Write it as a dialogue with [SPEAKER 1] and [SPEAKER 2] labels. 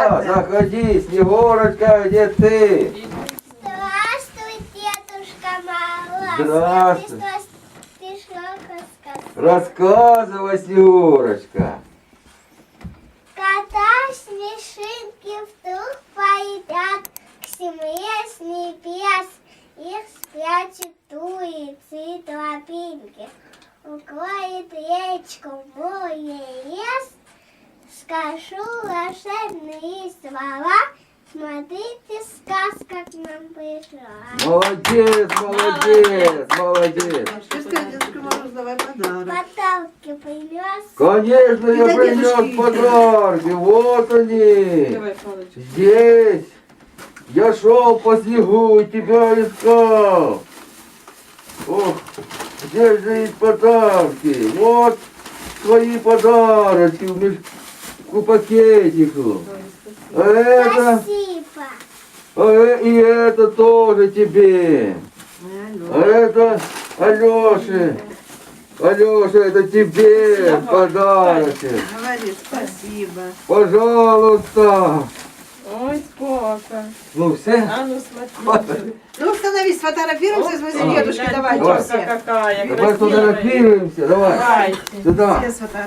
[SPEAKER 1] Да, заходи, Снегурочка, где ты?
[SPEAKER 2] Здравствуй, Дедушка Мороз.
[SPEAKER 1] Здравствуй.
[SPEAKER 2] Ты что рассказывал?
[SPEAKER 1] Рассказывай, Снегурочка.
[SPEAKER 2] Когда снежинки вдруг поедят к семье с небес, их спрячут улицы и тропинки, укроет речку, море и лес. Скажу волшебные слова, смотрите, сказка к нам пришла.
[SPEAKER 1] Молодец, молодец, молодец.
[SPEAKER 3] Ты скажи, Дедушка Мороз, давай подарок.
[SPEAKER 2] Подарки принес.
[SPEAKER 1] Конечно, я
[SPEAKER 3] Передай
[SPEAKER 1] принес
[SPEAKER 3] дедушке.
[SPEAKER 1] подарки. Вот они.
[SPEAKER 4] Давай палочку.
[SPEAKER 1] Здесь. Я шел по снегу и тебя искал. Ох, здесь же есть подарки. Вот твои подарочки в мешку пакетику. А это,
[SPEAKER 2] Спасибо.
[SPEAKER 1] и это тоже тебе. А это Алёше. Алёша, это тебе подарочек.
[SPEAKER 3] Говори спасибо.
[SPEAKER 1] Пожалуйста.
[SPEAKER 4] Ой, сколько.
[SPEAKER 1] Ну все?
[SPEAKER 4] А ну смотри.
[SPEAKER 3] Ну, становись, сфотографируемся возле
[SPEAKER 4] Ой,
[SPEAKER 3] дедушки,
[SPEAKER 4] глянь,
[SPEAKER 3] давайте
[SPEAKER 4] кошка
[SPEAKER 3] все.
[SPEAKER 4] какая
[SPEAKER 1] Давай
[SPEAKER 4] красивая.
[SPEAKER 1] сфотографируемся, давай.
[SPEAKER 4] Давайте.
[SPEAKER 1] Сюда.
[SPEAKER 3] Все сфотографируемся.